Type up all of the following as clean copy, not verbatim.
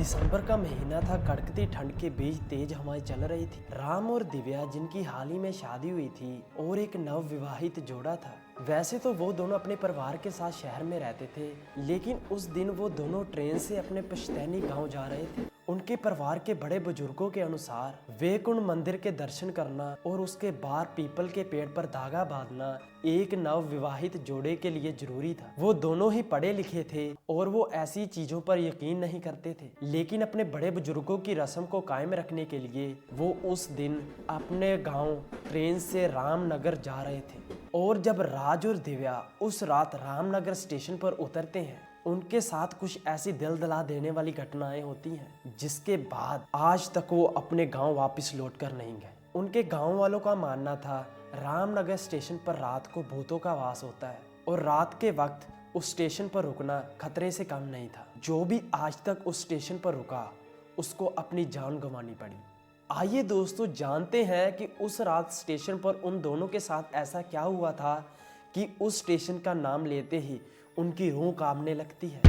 दिसंबर का महीना था। कड़कती ठंड के बीच तेज हवाएं चल रही थी। राम और दिव्या, जिनकी हाल ही में शादी हुई थी और एक नव विवाहित जोड़ा था। वैसे तो वो दोनों अपने परिवार के साथ शहर में रहते थे, लेकिन उस दिन वो दोनों ट्रेन से अपने पुश्तैनी गांव जा रहे थे। उनके परिवार के बड़े बुजुर्गों के अनुसार वैकुंठ मंदिर के दर्शन करना और उसके बाहर पीपल के पेड़ पर धागा बांधना एक नव विवाहित जोड़े के लिए जरूरी था। वो दोनों ही पढ़े लिखे थे और वो ऐसी चीजों पर यकीन नहीं करते थे, लेकिन अपने बड़े बुजुर्गों की रस्म को कायम रखने के लिए वो उस दिन अपने गांव ट्रेन से रामनगर जा रहे थे। और जब राज और दिव्या उस रात रामनगर स्टेशन पर उतरते हैं, उनके साथ कुछ ऐसी दिल दहला देने वाली घटनाएं होती हैं जिसके बाद आज तक वो अपने गांव वापस लौट कर नहीं गए। उनके गांव वालों का मानना था रामनगर स्टेशन पर रात को भूतों का वास होता है और रात के वक्त उस स्टेशन पर रुकना खतरे से कम नहीं था। जो भी आज तक उस स्टेशन पर रुका उसको अपनी जान गंवानी पड़ी। आइए दोस्तों, जानते हैं कि उस रात स्टेशन पर उन दोनों के साथ ऐसा क्या हुआ था कि उस स्टेशन का नाम लेते ही उनकी रूह कांपने लगती है।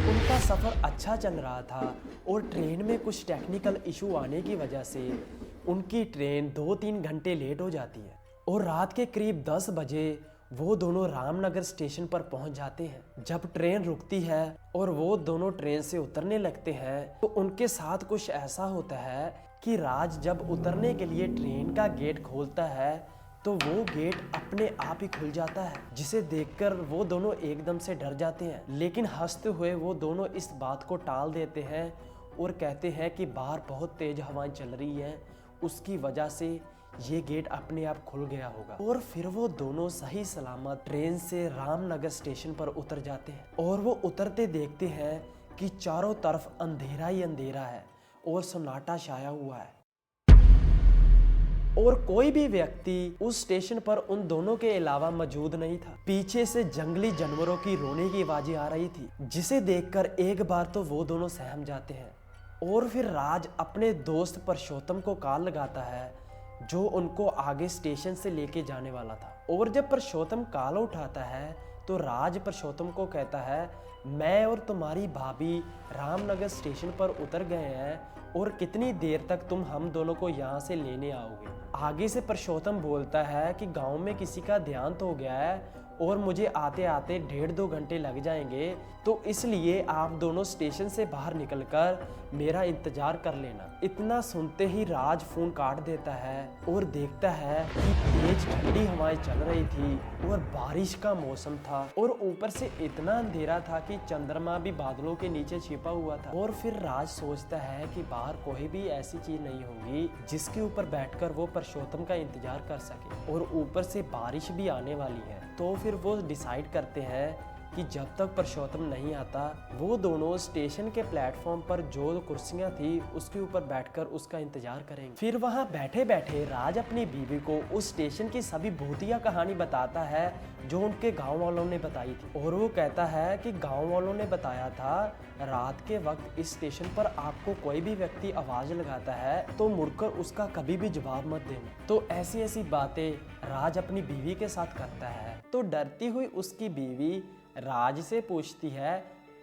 उनका सफर अच्छा चल रहा था और ट्रेन में कुछ टेक्निकल इशू आने की वजह से उनकी ट्रेन 2-3 घंटे लेट हो जाती है और रात के करीब 10 बजे वो दोनों रामनगर स्टेशन पर पहुंच जाते हैं। जब ट्रेन रुकती है और वो दोनों ट्रेन से उतरने लगते हैं तो उनके साथ कुछ ऐसा होता है कि राज जब उतरने के लिए ट्रेन का गेट खोलता है तो वो गेट अपने आप ही खुल जाता है, जिसे देखकर वो दोनों एकदम से डर जाते हैं। लेकिन हंसते हुए वो दोनों इस बात को टाल देते हैं और कहते हैं कि बाहर बहुत तेज हवाएं चल रही हैं, उसकी वजह से ये गेट अपने आप खुल गया होगा। और फिर वो दोनों सही सलामत ट्रेन से रामनगर स्टेशन पर उतर जाते हैं और वो उतरते देखते हैं कि चारों तरफ अंधेरा ही अंधेरा है और सन्नाटा छाया हुआ है और कोई भी व्यक्ति उस स्टेशन पर उन दोनों के अलावा मौजूद नहीं था। पीछे से जंगली जानवरों की रोने की आवाजें आ रही थी, जिसे देखकर एक बार तो वो दोनों सहम जाते हैं और फिर राज अपने दोस्त परशोत्तम को कॉल लगाता है, जो उनको आगे स्टेशन से लेके जाने वाला था। और जब परशोत्तम कॉल उठाता है तो राज परशोत्तम को कहता है, मैं और तुम्हारी भाभी रामनगर स्टेशन पर उतर गए हैं और कितनी देर तक तुम हम दोनों को यहाँ से लेने आओगे। आगे से परशोत्तम बोलता है कि गांव में किसी का देहांत हो गया है और मुझे आते आते 1.5-2 घंटे लग जाएंगे, तो इसलिए आप दोनों स्टेशन से बाहर निकलकर मेरा इंतजार कर लेना। इतना सुनते ही राज फोन काट देता है और देखता है कि तेज ठंडी हवाएं चल रही थी और बारिश का मौसम था और ऊपर से इतना अंधेरा था कि चंद्रमा भी बादलों के नीचे छिपा हुआ था। और फिर राज सोचता है कि बाहर कोई भी ऐसी चीज नहीं होगी जिसके ऊपर बैठकर वो परशोत्तम का इंतजार कर सके, और ऊपर से बारिश भी आने वाली है। तो फिर वो डिसाइड करते हैं कि जब तक परशोत्तम नहीं आता वो दोनों स्टेशन के प्लेटफॉर्म पर जो कुर्सियां थी उसके ऊपर बैठकर उसका इंतजार करेंगे। फिर वहां बैठे बैठे राज अपनी बीवी को उस स्टेशन की सभी भूतिया कहानी बताता है जो उनके गांव वालों ने बताई थी। और वो कहता है कि गांव वालों ने बताया था रात के वक्त इस स्टेशन पर आपको कोई भी व्यक्ति आवाज लगाता है तो मुड़कर उसका कभी भी जवाब मत देना। तो ऐसी ऐसी बातें राज अपनी बीवी के साथ करता है। तो डरती हुई उसकी बीवी राज से पूछती है,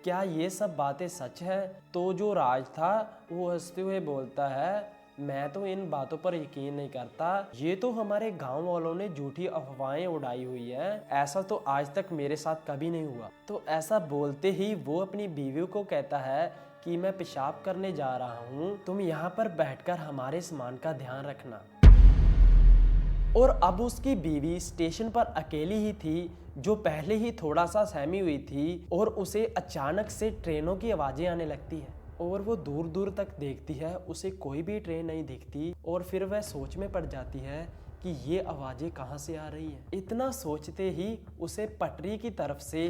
क्या ये सब बातें सच है? तो जो राज था वो हंसते हुए बोलता है, मैं तो इन बातों पर यकीन नहीं करता, ये तो हमारे गांव वालों ने झूठी अफवाहें उड़ाई हुई है, ऐसा तो आज तक मेरे साथ कभी नहीं हुआ। तो ऐसा बोलते ही वो अपनी बीवी को कहता है कि मैं पेशाब करने जा रहा हूँ, तुम यहाँ पर बैठकर हमारे सामान का ध्यान रखना। और अब उसकी बीवी स्टेशन पर अकेली ही थी, जो पहले ही थोड़ा सा सहमी हुई थी और उसे अचानक से ट्रेनों की आवाजें आने लगती है और वो दूर दूर तक देखती है, उसे कोई भी ट्रेन नहीं दिखती और फिर वह सोच में पड़ जाती है कि ये आवाजें कहाँ से आ रही हैं। इतना सोचते ही उसे पटरी की तरफ से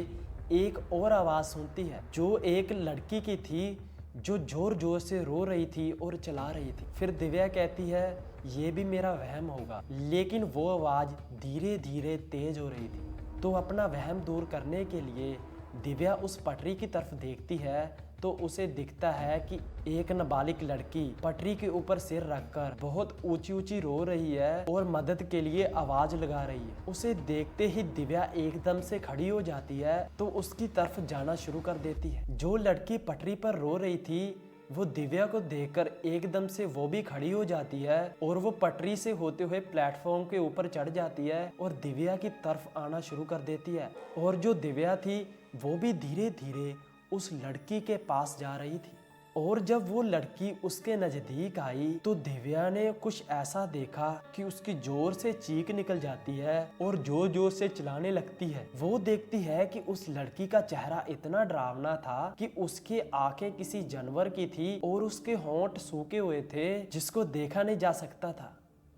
एक और आवाज सुनती है, जो एक लड़की की थी जो जोर जोर से रो रही थी और चला रही थी। फिर दिव्या कहती है, ये भी मेरा वहम होगा, लेकिन वो आवाज धीरे धीरे तेज हो रही थी। तो अपना वहम दूर करने के लिए दिव्या उस पटरी की तरफ देखती है तो उसे दिखता है कि एक नाबालिग लड़की पटरी के ऊपर सिर रखकर बहुत ऊंची ऊंची रो रही है और मदद के लिए आवाज लगा रही है। उसे देखते ही दिव्या एकदम से खड़ी हो जाती है तो उसकी तरफ जाना शुरू कर देती है। जो लड़की पटरी पर रो रही थी वो दिव्या को देखकर एकदम से वो भी खड़ी हो जाती है और वो पटरी से होते हुए प्लेटफॉर्म के ऊपर चढ़ जाती है और दिव्या की तरफ आना शुरू कर देती है। और जो दिव्या थी वो भी धीरे धीरे उस लड़की के पास जा रही थी। और जब वो लड़की उसके नजदीक आई तो दिव्या ने कुछ ऐसा देखा कि उसकी जोर से चीख निकल जाती है और जोर जोर से चिल्लाने लगती है। वो देखती है कि उस लड़की का चेहरा इतना डरावना था कि उसकी आंखें किसी जानवर की थी और उसके होंठ सूखे हुए थे जिसको देखा नहीं जा सकता था।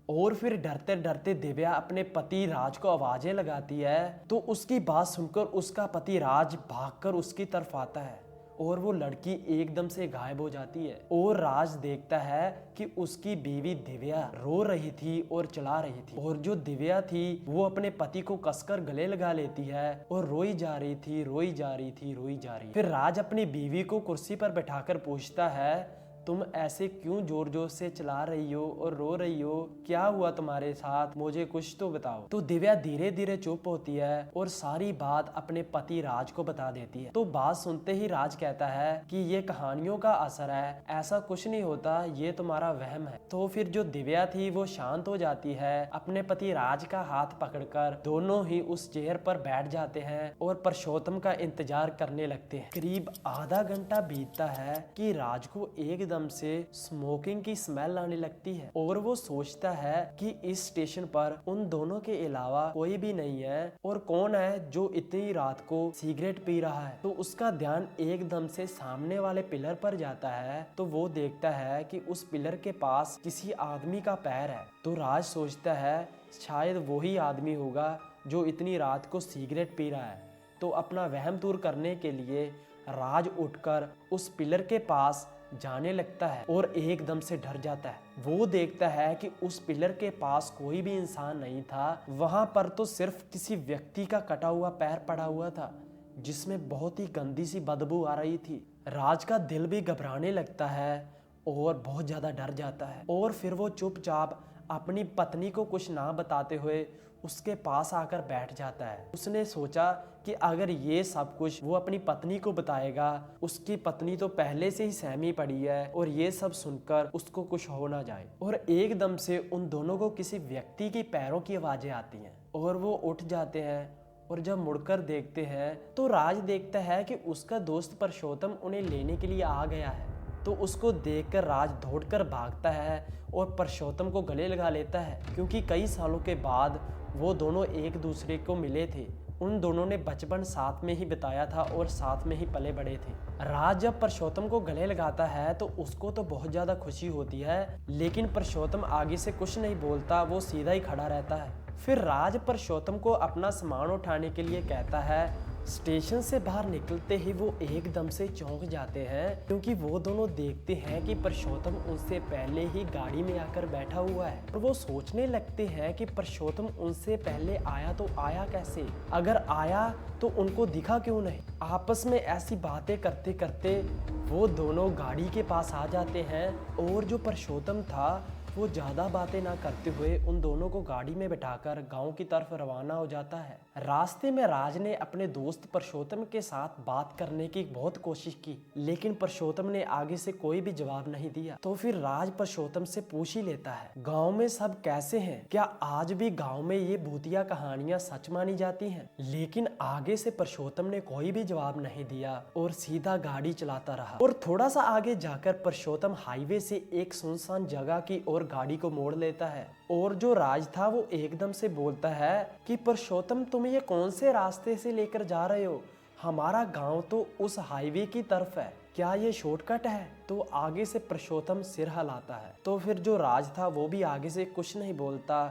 और फिर डरते डरते दिव्या अपने पति राज को आवाजें लगाती है तो उसकी बात सुनकर उसका पति राज भागकर उसकी तरफ आता है और वो लड़की एकदम से गायब हो जाती है। और राज देखता है कि उसकी बीवी दिव्या रो रही थी और चिल्ला रही थी और जो दिव्या थी वो अपने पति को कसकर गले लगा लेती है और रोई जा रही थी, रोई जा रही थी, रोई जा रही। फिर राज अपनी बीवी को कुर्सी पर बैठाकर पूछता है, तुम ऐसे क्यों जोर जोर से चिल्ला रही हो और रो रही हो? क्या हुआ तुम्हारे साथ? मुझे कुछ तो बताओ। तो दिव्या धीरे धीरे चुप होती है और सारी बात अपने पति राज को बता देती है। तो बात सुनते ही राज कहता है कि ये कहानियों का असर है, ऐसा कुछ नहीं होता, ये तुम्हारा वहम है। तो फिर जो दिव्या थी वो शांत हो जाती है, अपने पति राज का हाथ पकड़कर दोनों ही उस चेयर पर बैठ जाते हैं और पुरुषोत्तम का इंतजार करने लगते हैं। करीब आधा घंटा बीतता है कि राज को एकदम से स्मोकिंग की स्मेल आने लगती है और वो सोचता है कि इस स्टेशन पर उन दोनों के अलावा कोई भी नहीं है और कौन है जो इतनी रात को सिगरेट पी रहा है। तो उसका ध्यान एकदम से सामने वाले पिलर पर जाता है तो वो देखता है कि उस पिलर के पास किसी आदमी का पैर है। तो राज सोचता है शायद वही आदमी होगा जो इतनी रात को सिगरेट पी रहा है। तो अपना वहम दूर करने के लिए राज उठकर उस पिलर के पास जाने लगता है और एकदम से डर जाता है। वो देखता है कि उस पिलर के पास कोई भी इंसान नहीं था, वहां पर तो सिर्फ किसी व्यक्ति का कटा हुआ पैर पड़ा हुआ था जिसमें बहुत ही गंदी सी बदबू आ रही थी। राज का दिल भी घबराने लगता है और बहुत ज्यादा डर जाता है और फिर वो चुपचाप अपनी पत्नी को कुछ ना बताते हुए उसके पास आकर बैठ जाता है। उसने सोचा कि अगर ये सब कुछ वो अपनी पत्नी को बताएगा, उसकी पत्नी तो पहले से ही सहमी पड़ी है और ये सब सुनकर उसको कुछ हो ना जाए। और एकदम से उन दोनों को किसी व्यक्ति की पैरों की आवाजें आती हैं और वो उठ जाते हैं और जब मुड़कर देखते हैं तो राज देखता है कि उसका दोस्त पुरुषोत्तम उन्हें लेने के लिए आ गया है। तो उसको देखकर राज दौड़कर भागता है और पुरुषोत्तम को गले लगा लेता है क्योंकि कई सालों के बाद वो दोनों एक दूसरे को मिले थे। उन दोनों ने बचपन साथ में ही बिताया था और साथ में ही पले बड़े थे। राज जब पुरुषोत्तम को गले लगाता है तो उसको तो बहुत ज्यादा खुशी होती है, लेकिन पुरुषोत्तम आगे से कुछ नहीं बोलता, वो सीधा ही खड़ा रहता है। फिर राज पुरुषोत्तम को अपना सामान उठाने के लिए कहता है। स्टेशन से बाहर निकलते ही वो एकदम से चौंक जाते हैं क्योंकि वो दोनों देखते हैं कि पुरुषोत्तम उनसे पहले ही गाड़ी में आकर बैठा हुआ है और वो सोचने लगते हैं कि पुरुषोत्तम उनसे पहले आया तो आया कैसे, अगर आया तो उनको दिखा क्यों नहीं। आपस में ऐसी बातें करते करते वो दोनों गाड़ी के पास आ जाते हैं और जो पुरुषोत्तम था वो ज्यादा बातें ना करते हुए उन दोनों को गाड़ी में बैठाकर गांव की तरफ रवाना हो जाता है। रास्ते में राज ने अपने दोस्त पुरुषोत्तम के साथ बात करने की बहुत कोशिश की, लेकिन पुरुषोत्तम ने आगे से कोई भी जवाब नहीं दिया। तो फिर राज पुरुषोत्तम से पूछ ही लेता है, गांव में सब कैसे हैं? क्या आज भी गांव में ये भूतिया कहानियां सच मानी जाती हैं? लेकिन आगे से पुरुषोत्तम ने कोई भी जवाब नहीं दिया और सीधा गाड़ी चलाता रहा। और थोड़ा सा आगे जाकर पुरुषोत्तम हाईवे से एक सुनसान जगह की ओर गाड़ी को मोड़ लेता है और जो राज था वो एकदम से बोलता है कि पुरुषोत्तम तुम ये कौन से रास्ते से लेकर जा रहे हो? हमारा गांव तो उस हाईवे की तरफ है, क्या ये शॉर्टकट है? तो आगे से पुरुषोत्तम सिर हिलाता है। तो फिर जो राज था वो भी आगे से कुछ नहीं बोलता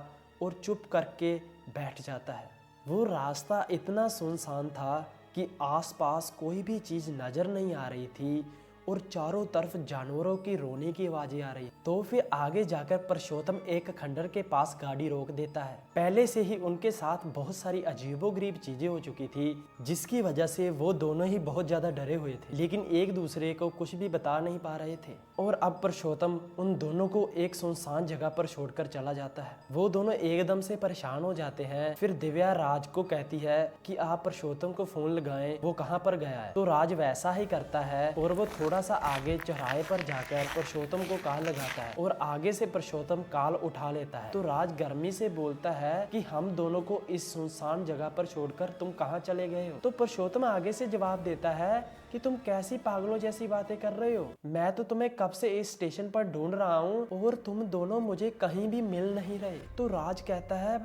और चुप करके बैठ जाता है। वो रास्ता इतना सुनसान था कि आसपास कोई भी चीज नजर नहीं आ रही थी और चारों तरफ जानवरों की रोने की आवाजें आ रही। तो फिर आगे जाकर पुरुषोत्तम एक खंडर के पास गाड़ी रोक देता है। पहले से ही उनके साथ बहुत सारी अजीबोगरीब चीजें हो चुकी थी, जिसकी वजह से वो दोनों ही बहुत ज्यादा डरे हुए थे, लेकिन एक दूसरे को कुछ भी बता नहीं पा रहे थे। और अब पुरुषोत्तम उन दोनों को एक सुनसान जगह पर छोड़कर चला जाता है। वो दोनों एकदम से परेशान हो जाते हैं। फिर दिव्या राज को कहती है कि आप पुरुषोत्तम को फोन लगाएं, वो कहाँ पर गया है। तो राज वैसा ही करता है और वो थोड़ा सा आगे चौराहे पर जाकर पुरुषोत्तम को कॉल लगाता है और आगे से पुरुषोत्तम कॉल उठा लेता है। तो राज गर्मी से बोलता है कि हम दोनों को इस सुनसान जगह पर छोड़कर तुम कहाँ चले गए हो। तो पुरुषोत्तम आगे से जवाब देता है कि तुम कैसी पागलों जैसी बातें कर रहे हो, मैं तो तुम्हें कब से इस स्टेशन पर ढूंढ रहा हूँ और तुम दोनों मुझे कहीं भी मिल नहीं रहे। तो राज कहता है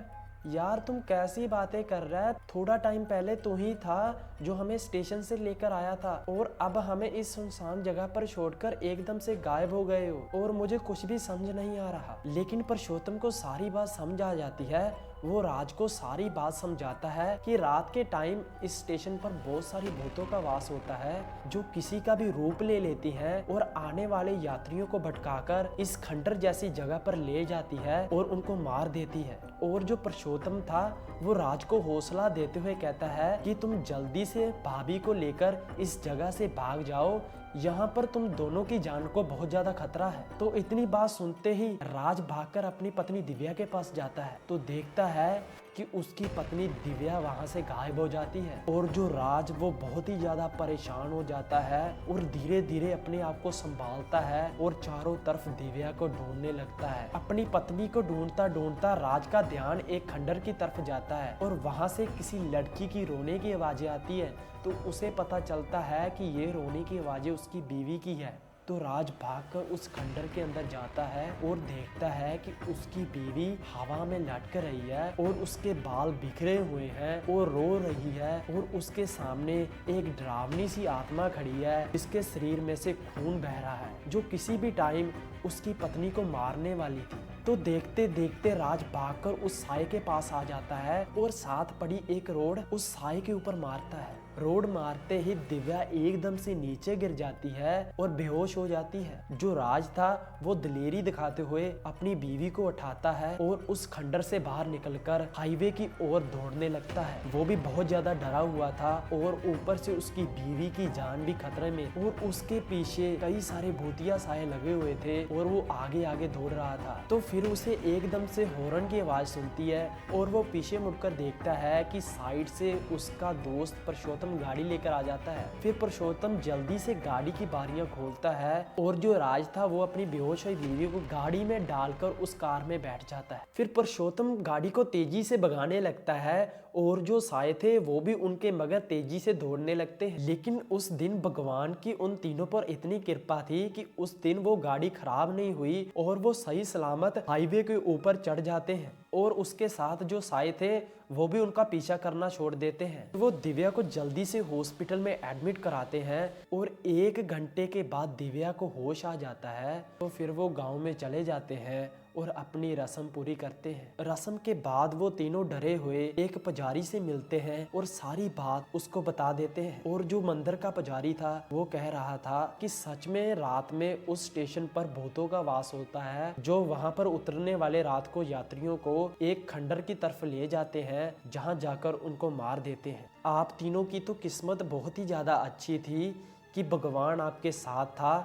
यार तुम कैसी बातें कर रहा है, थोड़ा टाइम पहले तू ही था जो हमें स्टेशन से लेकर आया था और अब हमें इस सुनसान जगह पर छोड़कर एकदम से गायब हो गए हो और मुझे कुछ भी समझ नहीं आ रहा। लेकिन पुरुषोत्तम को सारी बात समझ आ जाती है। वो राज को सारी बात समझाता है कि रात के टाइम इस स्टेशन पर बहुत सारी भूतों का वास होता है जो किसी का भी रूप ले लेती हैं और आने वाले यात्रियों को भटकाकर इस खंडर जैसी जगह पर ले जाती है और उनको मार देती है। और जो पुरुषोत्तम था वो राज को हौसला देते हुए कहता है कि तुम जल्दी से भाभी को लेकर इस जगह से भाग जाओ, यहाँ पर तुम दोनों की जान को बहुत ज्यादा खतरा है। तो इतनी बात सुनते ही राज भागकर अपनी पत्नी दिव्या के पास जाता है तो देखता है कि उसकी पत्नी दिव्या वहां से गायब हो जाती है। और जो राज वो बहुत ही ज्यादा परेशान हो जाता है और धीरे धीरे अपने आप को संभालता है और चारों तरफ दिव्या को ढूंढने लगता है। अपनी पत्नी को ढूंढता ढूंढता राज का ध्यान एक खंडर की तरफ जाता है और वहां से किसी लड़की की रोने की आवाजें आती है। तो उसे पता चलता है कि ये रोने की आवाजें उसकी बीवी की है। तो राज भागकर उस खंडर के अंदर जाता है और देखता है कि उसकी बीवी हवा में लटक रही है और उसके बाल बिखरे हुए हैं और रो रही है और उसके सामने एक डरावनी सी आत्मा खड़ी है जिसके शरीर में से खून बह रहा है, जो किसी भी टाइम उसकी पत्नी को मारने वाली थी। तो देखते देखते राज भागकर उस साए के पास आ जाता है और साथ पड़ी एक रोड उस साए के ऊपर मारता है। रोड मारते ही दिव्या एकदम से नीचे गिर जाती है और बेहोश हो जाती है। जो राज था वो दिलेरी दिखाते हुए अपनी बीवी को उठाता है और उस खंडर से बाहर निकलकर हाईवे की ओर दौड़ने लगता है। वो भी बहुत ज्यादा डरा हुआ था और ऊपर से उसकी बीवी की जान भी खतरे में और उसके पीछे कई सारे भूतिया साए लगे हुए थे और वो आगे आगे दौड़ रहा था। तो फिर उसे एकदम से हॉर्न की आवाज सुनती है और वो पीछे मुड़कर देखता है कि साइड से उसका दोस्त पुरुषोत्तम गाड़ी लेकर आ जाता है। फिर पुरुषोत्तम जल्दी से गाड़ी की बारियां खोलता है और जो राज था वो अपनी बेहोश हुई बीवी को गाड़ी में डालकर उस कार में बैठ जाता है। फिर पुरुषोत्तम गाड़ी को तेजी से भगाने लगता है और जो साए थे वो भी उनके मगर तेजी से दौड़ने लगते हैं। लेकिन उस दिन भगवान की उन तीनों पर इतनी कृपा थी कि उस दिन वो गाड़ी खराब नहीं हुई और वो सही सलामत हाईवे के ऊपर चढ़ जाते हैं और उसके साथ जो साए थे वो भी उनका पीछा करना छोड़ देते हैं। वो दिव्या को जल्दी से हॉस्पिटल में एडमिट कराते हैं और 1 घंटे के बाद दिव्या को होश आ जाता है। तो फिर वो गांव में चले जाते हैं और अपनी रस्म पूरी करते हैं। रस्म के बाद वो तीनों डरे हुए एक पुजारी से मिलते हैं और सारी बात उसको बता देते हैं। और जो मंदिर का पुजारी था वो कह रहा था कि सच में रात में उस स्टेशन पर भूतों का वास होता है, जो वहां पर उतरने वाले रात को यात्रियों को एक खंडर की तरफ ले जाते हैं जहां जाकर उनको मार देते हैं। आप तीनों की तो किस्मत बहुत ही ज्यादा अच्छी थी कि भगवान आपके साथ था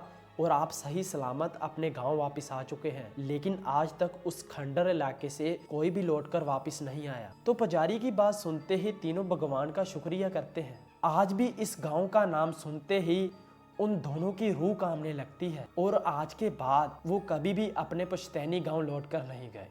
और आप सही सलामत अपने गांव वापस आ चुके हैं। लेकिन आज तक उस खंडर इलाके से कोई भी लौटकर वापस नहीं आया। तो पुजारी की बात सुनते ही तीनों भगवान का शुक्रिया करते हैं। आज भी इस गांव का नाम सुनते ही उन दोनों की रूह कांपने लगती है और आज के बाद वो कभी भी अपने पुश्तैनी गांव लौटकर नहीं गए।